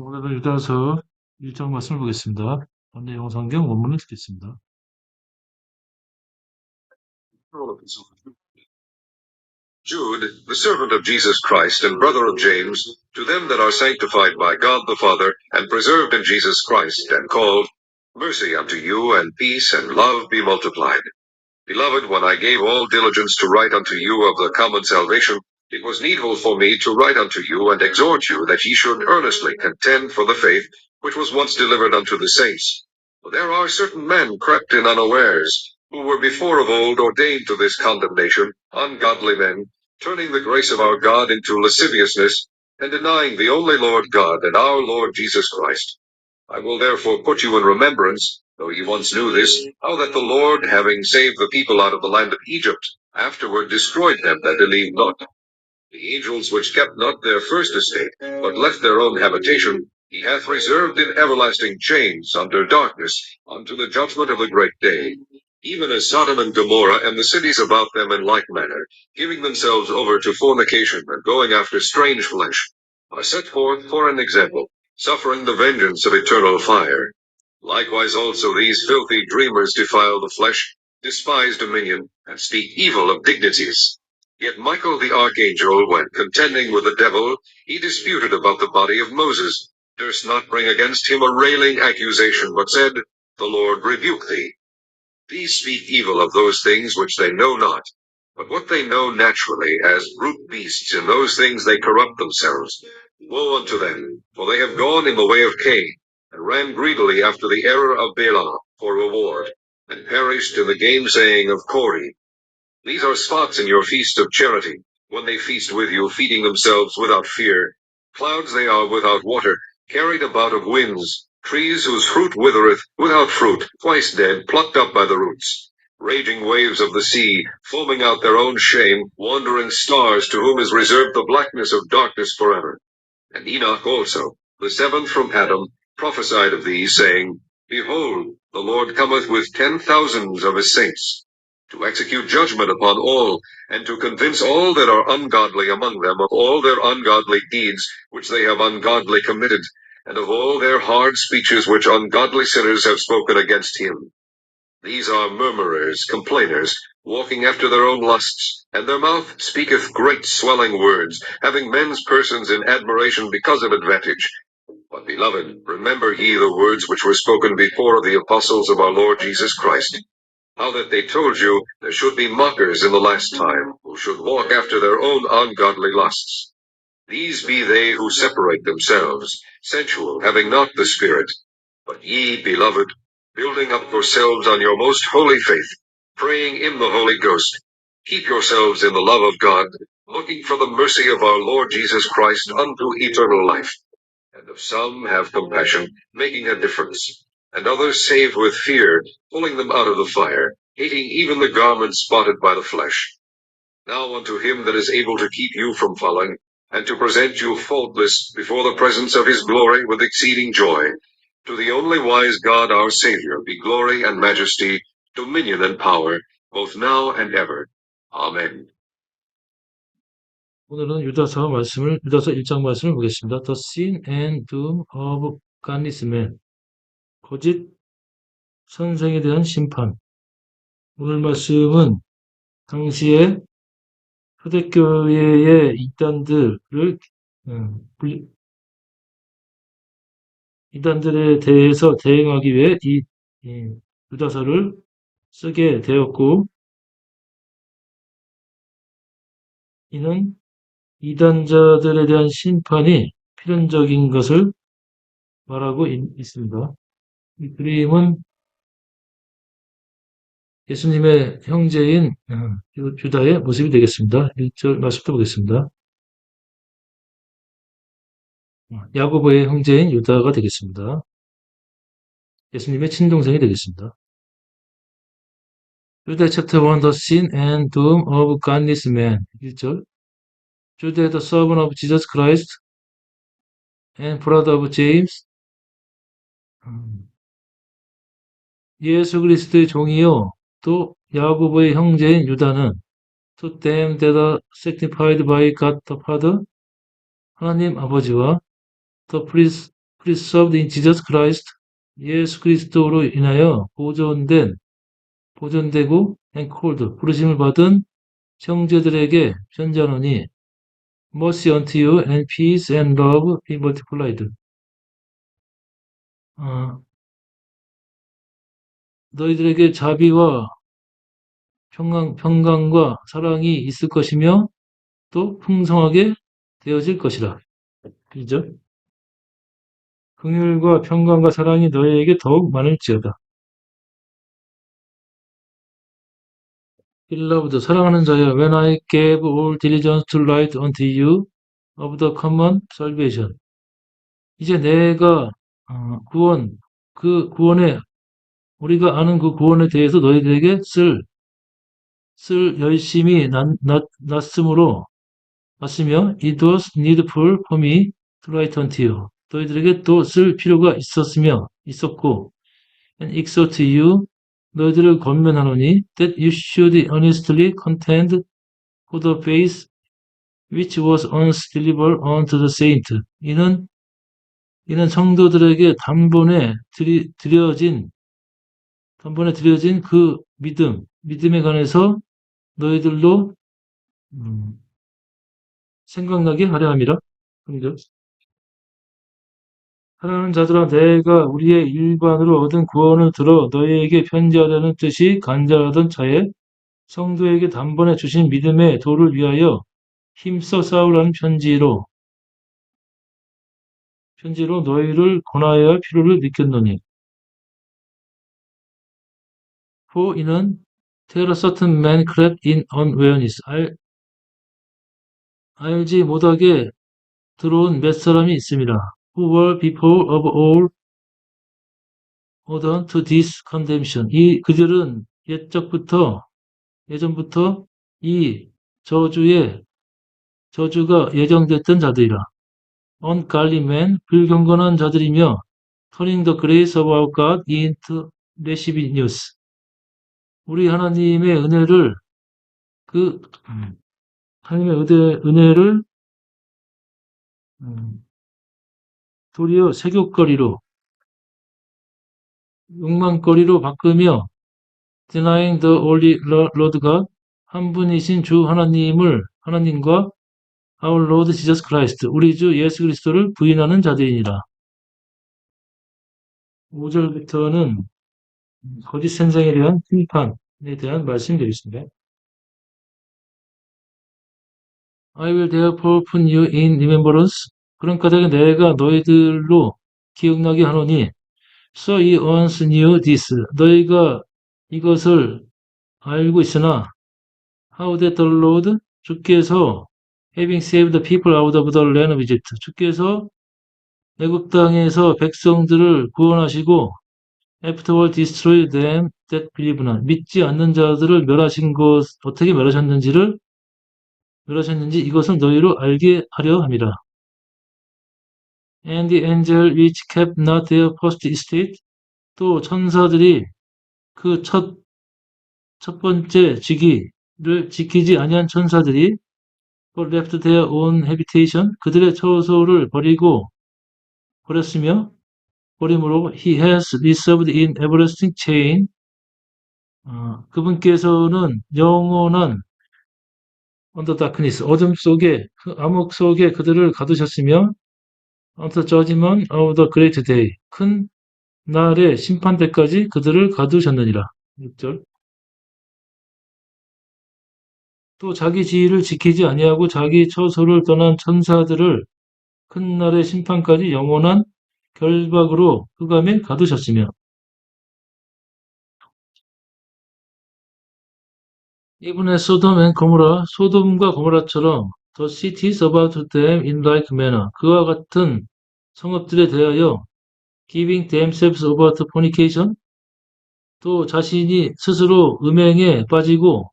오늘은 유다서 1장 말씀을 보겠습니다. 반대용 성경 원문을 듣겠습니다. Jude, the servant of Jesus Christ and brother of James, to them that are sanctified by God the Father, and preserved in Jesus Christ, and called, mercy unto you, and peace and love be multiplied. Beloved, when I gave all diligence to write unto you of the common salvation, it was needful for me to write unto you and exhort you that ye should earnestly contend for the faith which was once delivered unto the saints. For there are certain men crept in unawares, who were before of old ordained to this condemnation, ungodly men, turning the grace of our God into lasciviousness, and denying the only Lord God and our Lord Jesus Christ. I will therefore put you in remembrance, though ye once knew this, how that the Lord, having saved the people out of the land of Egypt, afterward destroyed them that believed not. The angels which kept not their first estate, but left their own habitation, he hath reserved in everlasting chains under darkness, unto the judgment of the great day. Even as Sodom and Gomorrah and the cities about them in like manner, giving themselves over to fornication and going after strange flesh, are set forth for an example, suffering the vengeance of eternal fire. Likewise also these filthy dreamers defile the flesh, despise dominion, and speak evil of dignities. Yet Michael the archangel, when contending with the devil, he disputed about the body of Moses, durst not bring against him a railing accusation, but said, the Lord rebuke thee. These speak evil of those things which they know not, but what they know naturally, as brute beasts, in those things they corrupt themselves. Woe unto them, for they have gone in the way of Cain, and ran greedily after the error of Balaam for reward, and perished in the gainsaying of Kore. These are spots in your feast of charity, when they feast with you, feeding themselves without fear. Clouds they are without water, carried about of winds, trees whose fruit withereth, without fruit, twice dead, plucked up by the roots. Raging waves of the sea, foaming out their own shame, wandering stars to whom is reserved the blackness of darkness forever. And Enoch also, the seventh from Adam, prophesied of these, saying, Behold, the Lord cometh with 10,000s of his saints, to execute judgment upon all, and to convince all that are ungodly among them of all their ungodly deeds which they have ungodly committed, and of all their hard speeches which ungodly sinners have spoken against him. These are murmurers, complainers, walking after their own lusts, and their mouth speaketh great swelling words, having men's persons in admiration because of advantage. But, beloved, remember ye the words which were spoken before of the apostles of our Lord Jesus Christ, how that they told you there should be mockers in the last time, who should walk after their own ungodly lusts. These be they who separate themselves, sensual, having not the Spirit. But ye, beloved, building up yourselves on your most holy faith, praying in the Holy Ghost, keep yourselves in the love of God, looking for the mercy of our Lord Jesus Christ unto eternal life. And of some have compassion, making a difference, and others save with fear, pulling them out of the fire, hating even the garment spotted by the flesh. Now unto him that is able to keep you from falling, and to present you faultless before the presence of his glory with exceeding joy, to the only wise God our Savior be glory and majesty, dominion and power, both now and ever. Amen. 오늘은 유다서 1장 말씀을 보겠습니다. The sin and doom of godless men. 거짓 선생에 대한 심판. 오늘 말씀은 당시에 초대교회의 이단들에 대해서 대응하기 위해 이 유다서를 쓰게 되었고, 이는 이단자들에 대한 심판이 필연적인 것을 말하고 있습니다. 이 그림은 예수님의 형제인 유다의 모습이 되겠습니다. 1절 말씀부터 보겠습니다. 야고보의 형제인 유다가 되겠습니다. 예수님의 친동생이 되겠습니다. Jude chapter 1, the sin and doom of godless man. 1절. Jude, the servant of Jesus Christ and brother of James. 예수 그리스도의 종이요, 또 야고보의 형제인 유다는 to them that are sanctified by God the Father, 하나님 아버지와 the preserved in Jesus Christ, 예수 그리스도로 인하여 보존되고 and called, 부르심을 받은 형제들에게 편지하노니 mercy unto you and peace and love be multiplied. 너희들에게 자비와 평강과 사랑이 있을 것이며 또 풍성하게 되어질 것이라. 그죠? 긍휼과 평강과 사랑이 너희에게 더욱 많을지어다. Beloved, 사랑하는 자여, when I gave all diligence to write unto you of the common salvation. 이제 내가 우리가 아는 그 구원에 대해서 너희들에게 쓸 열심히 났으며 it was needful for me to write unto you. 너희들에게 또 쓸 필요가 있었고 and exhort you, 너희들을 권면하노니 that you should earnestly contend for the faith which was once delivered unto the saint. 이는 성도들에게 단번에 드려진 그 믿음에 관해서 너희들로 생각나게 하려 함이라. 사랑하는 자들아, 내가 우리의 일반으로 얻은 구원을 들어 너희에게 편지하려는 뜻이 간절하던 차에 성도에게 단번에 주신 믿음의 도를 위하여 힘써 싸우라는 편지로 너희를 권하여야 할 필요를 느꼈노니. For 이는 tell a certain man crept in unawareness. 알지 못하게 들어온 몇 사람이 있음이라. Who were people of all order to this condemnation. 그들은 예전부터 이 저주가 예정됐던 자들이라. Ungodly men, 불경건한 자들이며 turning the grace of our God into lasciviousness. 우리 하나님의 은혜를 도리어 색욕거리로 욕망거리로 바꾸며 denying the only Lord God, 한 분이신 주 하나님과 our Lord Jesus Christ, 우리 주 예수 그리스도를 부인하는 자들이니라. 5절부터는 거짓 선생에 대한 심판에 대한 말씀드리겠습니다. I will therefore put you in remembrance. 그런 까닭에 내가 너희들로 기억나게 하노니 So ye once knew this. 너희가 이것을 알고 있으나 How that the Lord, 주께서 having saved the people out of the land of Egypt. 주께서 애굽 땅에서 백성들을 구원하시고 afterward destroy them that believe not. 믿지 않는 자들을 어떻게 멸하셨는지 이것을 너희로 알게 하려 함이라. And the angel which kept not their first estate. 또 천사들이 그 첫 번째 직위를 지키지 아니한 천사들이 but left their own habitation. 그들의 처소를 버림으로 he has reserved in everlasting chain. 그분께서는 영원한 under darkness, 어둠 속에, 암흑 속에 그들을 가두셨으며 unto judgment of the great day, 큰 날의 심판 때까지 그들을 가두셨느니라. 6절. 또 자기 지위를 지키지 아니하고 자기 처소를 떠난 천사들을 큰 날의 심판까지 영원한 결박으로 흑암에 가두셨으며 이분의 소돔과 고모라처럼 the cities about them in like manner, 그와 같은 성읍들에 대하여 giving themselves over to fornication, 또 자신이 스스로 음행에 빠지고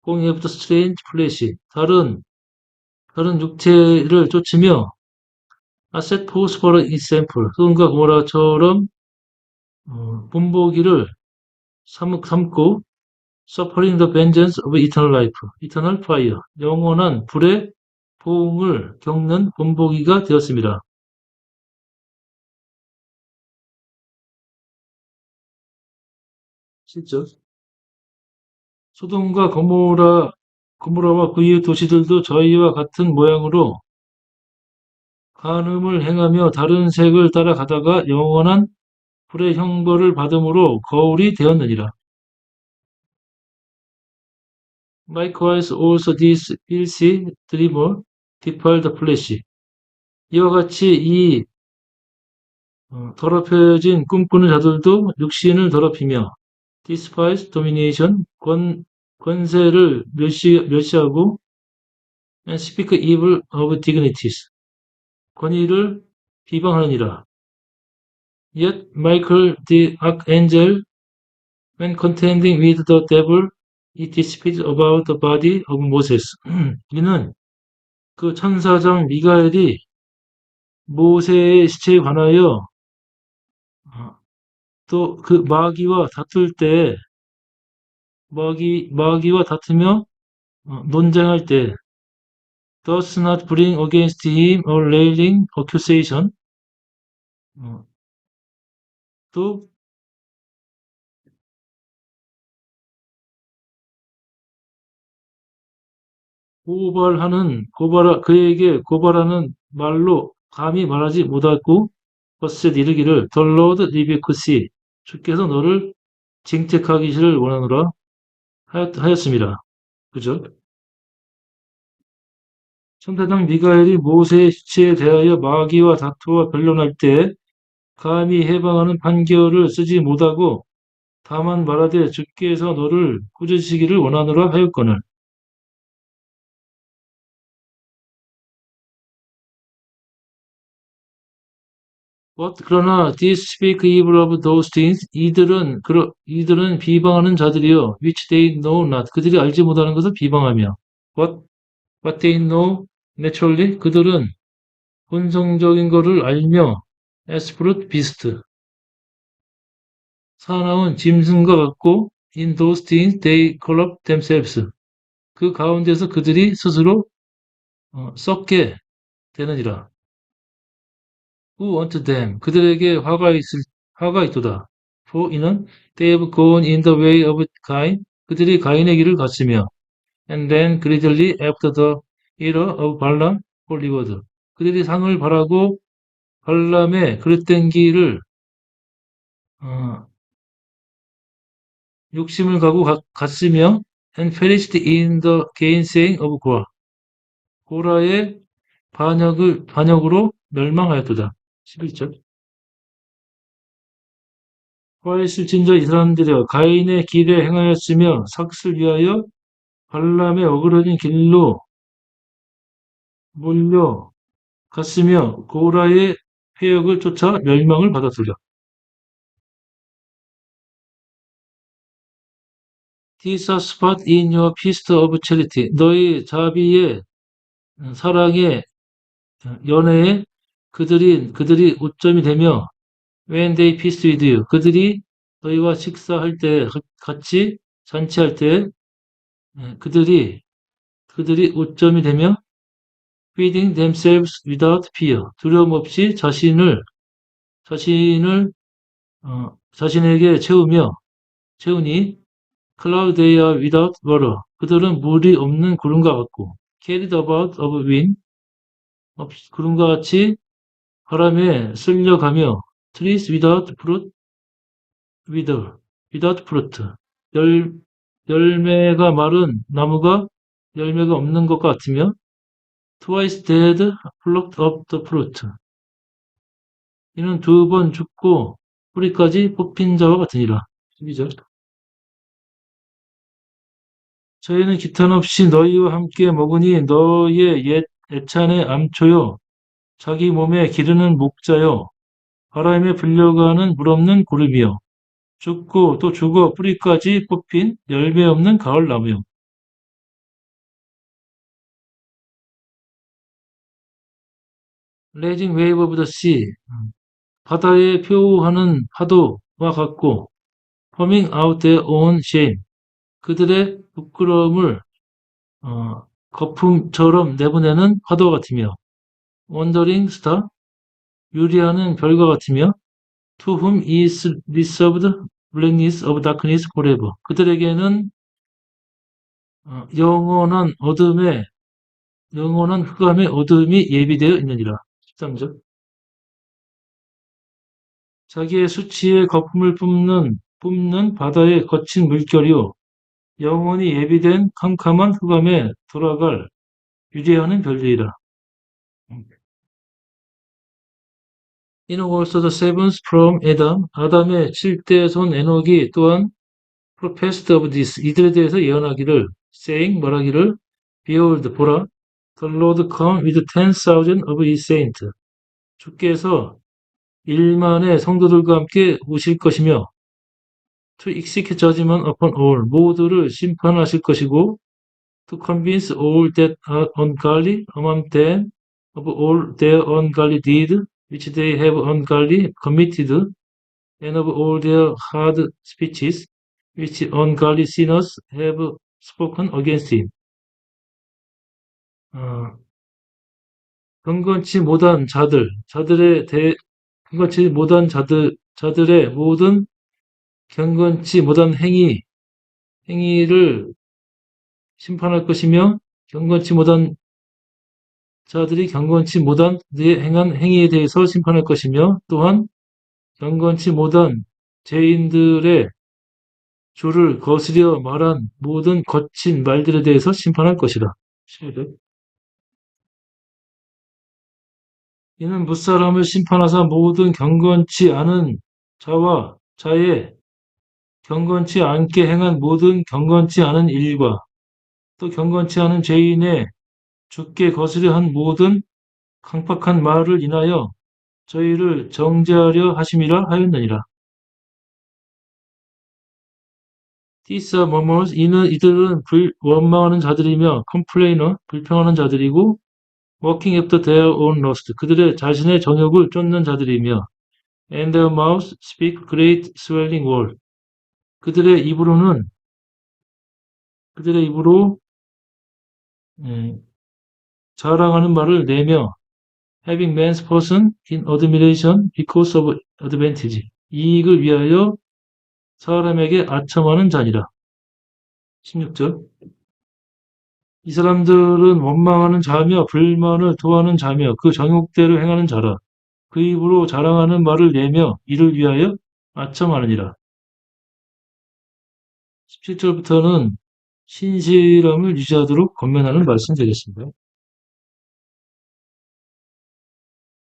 going after strange flesh, 다른 육체를 쫓으며 set forth for example, 소돔과 고모라처럼 본보기를 삼고 suffering the vengeance of eternal life, eternal fire, 영원한 불의 보응을 겪는 본보기가 되었습니다. 실적. 소돔과 고모라와 그 이웃 도시들도 저희와 같은 모양으로 간음을 행하며 다른 색을 따라가다가 영원한 불의 형벌을 받음으로 거울이 되었느니라. Likewise also these filthy dreamer defile the flesh. 이와 같이 이 더럽혀진 꿈꾸는 자들도 육신을 더럽히며 despise domination, 권세를 멸시하고 and speak evil of dignities, 권위를 비방하느니라. Yet Michael the archangel, when contending with the devil, he disputed about the body of Moses. 이는 그 천사장 미가엘이 모세의 시체에 관하여 또 그 마귀와 다툴 때 마귀와 다투며 논쟁할 때 does not bring against him a railing accusation. 또 그에게 고발하는 말로 감히 말하지 못하고 버셋 이르기를 The Lord rebukes thee. 주께서 너를 징책하기를 원하노라 하였습니다. 그죠? 천사장 미가엘이 모세의 시체에 대하여 마귀와 다투어 변론할 때 감히 해방하는 판결을 쓰지 못하고 다만 말하되 주께서 너를 꾸짖으시기를 원하노라 하였거늘. 그러나 these speak evil of those things. 이들은 비방하는 자들이요 which they know not. 그들이 알지 못하는 것을 비방하며 what they know naturally. 그들은 본성적인 것을 알며 as brute beast. 사나운 짐승과 같고 in those things they corrupt themselves. 그 가운데서 그들이 스스로 썩게 되느니라. Who unto them. 그들에게 화가 있도다. For 이는 they have gone in the way of Cain. 그들이 가인의 길을 갔으며 and then greedily after the error of Balaam for reward. 그들이 상을 바라고 발람의 그릇된 길을 욕심을 가고 갔으며 and perished in the gainsaying of Korah. 고라의 반역으로 멸망하였도다. 11절. 화했을진저 이 사람들이여 가인의 길에 행하였으며 삭슬 위하여 발람의 어그러진 길로 몰려갔으며 고라의 회역을 쫓아 멸망을 받았으려. These are spot in your feast of charity. 너희 자비의 사랑의 연애에 그들이 오점이 되며 when they feast with you. 그들이 너희와 식사할 때 같이 잔치할 때 그들이 오점이 되며 feeding themselves without fear. 두려움 없이 자신에게 채우니 cloud they are without water. 그들은 물이 없는 구름과 같고 carried about of wind. 구름과 같이 바람에 쓸려가며 trees without fruit without fruit. 열매가 마른 나무가 열매가 없는 것 같으며 twice dead plucked up the fruit. 이는 두 번 죽고 뿌리까지 뽑힌 자와 같으니라. 12절. 저희는 기탄없이 너희와 함께 먹으니 너희의 옛 애찬의 암초요 자기 몸에 기르는 목자요 바람에 불려가는 물없는 구름이요 죽고 또 죽어 뿌리까지 뽑힌 열매 없는 가을 나무요. Raging wave of the sea. 바다에 표하는 파도와 같고 Foaming out their own shame. 그들의 부끄러움을 거품처럼 내보내는 파도와 같으며 Wandering star. 유리하는 별과 같으며 To whom is reserved blackness of darkness forever. 그들에게는 영원한 흑암의 어둠이 예비되어 있느니라. 13절. 자기의 수치의 거품을 뿜는 바다의 거친 물결이요. 영원히 예비된 캄캄한 흑암에 돌아갈 유대하는 별들이라. In also the seventh from Adam, 아담의 7대 손 에녹이 또한 professed of this, 이들에 대해서 예언하기를, saying, 말하기를, behold, 보라, the Lord come with 10,000 of his saints. 주께서 1만의 성도들과 함께 오실 것이며, to execute judgment upon all, 모두를 심판하실 것이고, to convince all that are ungodly among them of all their ungodly deed, which they have ungodly committed, and of all their hard speeches, which ungodly sinners have spoken against him. 경건치 못한 자들의 모든 경건치 못한 행위를 심판할 것이며, 경건치 못한 자들이 경건치 못한 행한 행위에 대해서 심판할 것이며, 또한 경건치 못한 죄인들의 주를 거스려 말한 모든 거친 말들에 대해서 심판할 것이라. 11절. 이는 무사람을 심판하사 모든 경건치 않은 자와 자의 경건치 않게 행한 모든 경건치 않은 일과 또 경건치 않은 죄인의 주께 거스려 한 모든 강팍한 말을 인하여 저희를 정죄하려 하심이라 하였느니라. These are murmurs, 이들은 원망하는 자들이며 complainer, 불평하는 자들이고 working after their own lust, 그들의 자신의 정욕을 쫓는 자들이며 and their mouths speak great swelling word, 그들의 입으로 자랑하는 말을 내며 having man's person in admiration because of advantage, 이익을 위하여 사람에게 아첨하는 자니라. 16절. 이 사람들은 원망하는 자며 불만을 토하는 자며 그 정욕대로 행하는 자라. 그 입으로 자랑하는 말을 내며 이를 위하여 아첨하느니라. 17절부터는 신실함을 유지하도록 권면하는 말씀 되겠습니다.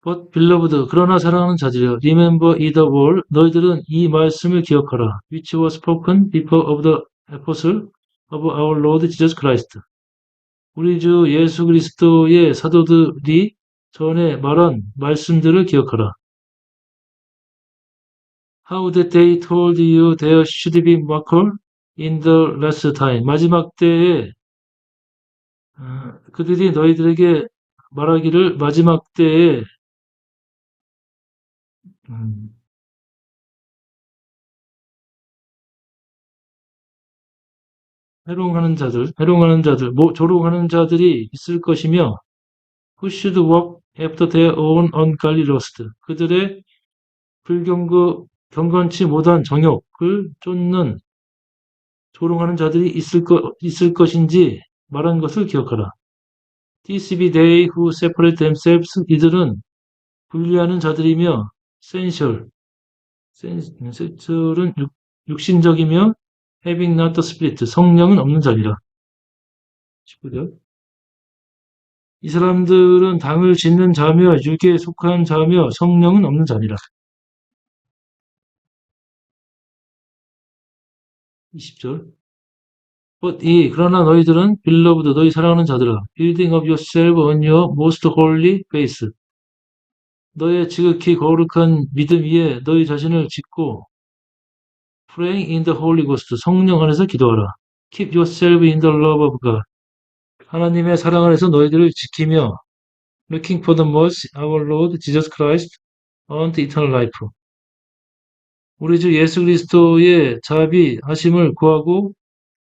But beloved, 그러나 사랑하는 자들이여, remember ye the word, 너희들은 이 말씀을 기억하라. which was spoken before of the apostle of our Lord Jesus Christ. 우리 주 예수 그리스도의 사도들이 전에 말한 말씀들을 기억하라. How that they told you there should be mocker in the last time. 마지막 때에 그들이 너희들에게 말하기를 마지막 때에 해롱하는 자들, 조롱하는 자들이 있을 것이며, who should walk after their own ungodly lust. 그들의 경건치 못한 정욕을 쫓는 조롱하는 자들이 있을 것인지 말한 것을 기억하라. These be they who separate themselves. 이들은 분리하는 자들이며, sensual은 육신적이며, having not the spirit, 성령은 없는 자리라. 19절. 이 사람들은 당을 짓는 자며 육에 속한 자며 성령은 없는 자니라. 20절. 그러나 너희들은 beloved, 너희 사랑하는 자들아, building up yourself on your most holy faith. 너의 지극히 거룩한 믿음 위에 너희 자신을 짓고 praying in the Holy Ghost, 성령 안에서 기도하라. Keep yourself in the love of God. 하나님의 사랑 안에서 너희들을 지키며 looking for the mercy our Lord Jesus Christ unto eternal life. 우리 주 예수 그리스도의 자비하심을 구하고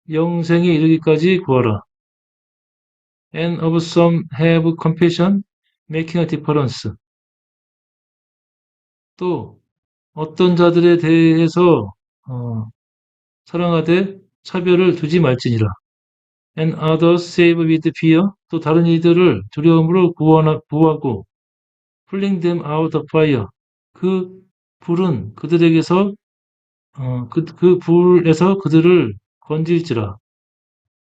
영생에 이르기까지 구하라. And of some have compassion, making a difference. 또 어떤 자들에 대해서 사랑하되 차별을 두지 말지니라. And others save with fear. 또 다른 이들을 두려움으로 구하고 pulling them out of fire. 그 불은 그들에게서 그 불에서 그들을 건질지라.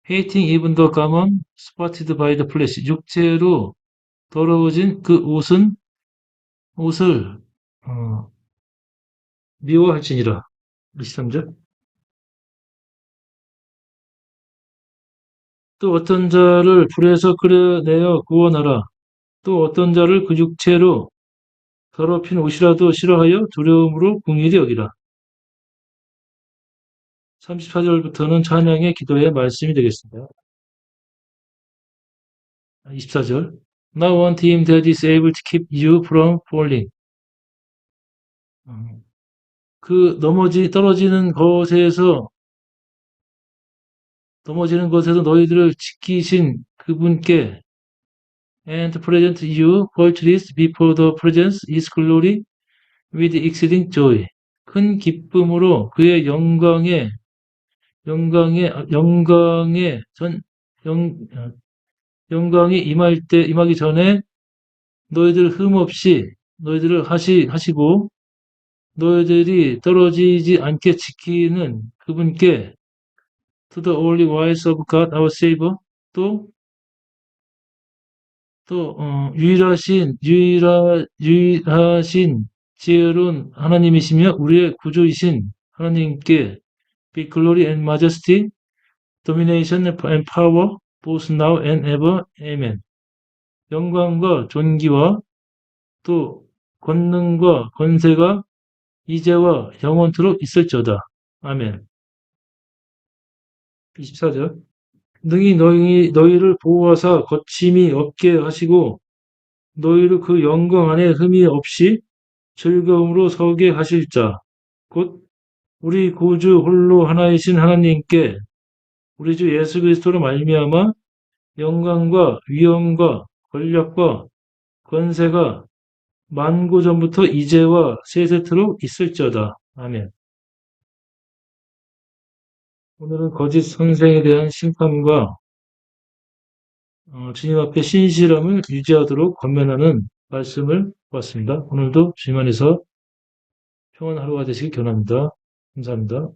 Hating even the garment spotted by the flesh. 육체로 더러워진 그 옷을 미워할지니라. 23절. 또 어떤 자를 불에서 끌어내어 구원하라. 또 어떤 자를 그 육체로 더럽힌 옷이라도 싫어하여 두려움으로 궁일이 여기라. 34절부터는 찬양의 기도의 말씀이 되겠습니다. 24절. Now unto him that is able to keep you from falling. 그 떨어지는 것에서 너희들을 지키신 그분께 and to present you faultless before the presence is glory with exceeding joy. 큰 기쁨으로 그의 영광에 영광이 임하기 전에 너희들 흠없이 너희들을 하시고 너희들이 떨어지지 않게 지키는 그분께 to the only wise of God our Savior 또 유일하신 지혜로운 하나님이시며 우리의 구주이신 하나님께 be glory and majesty, domination and power, both now and ever. Amen. 영광과 존귀와 또 권능과 권세가 이제와 영원토록 있을지어다. 아멘. 24절. 능히 너희를 보호하사 거침이 없게 하시고 너희를 그 영광 안에 흠이 없이 즐거움으로 서게 하실 자, 곧 우리 구주 홀로 하나이신 하나님께 우리 주 예수 그리스도로 말미암아 영광과 위엄과 권력과 권세가 만고 전부터 이제와 세세토록 있을지어다. 아멘. 오늘은 거짓 선생에 대한 심판과 주님 앞에 신실함을 유지하도록 권면하는 말씀을 보았습니다. 오늘도 주님 안에서 평안한 하루가 되시길 기원합니다. 감사합니다.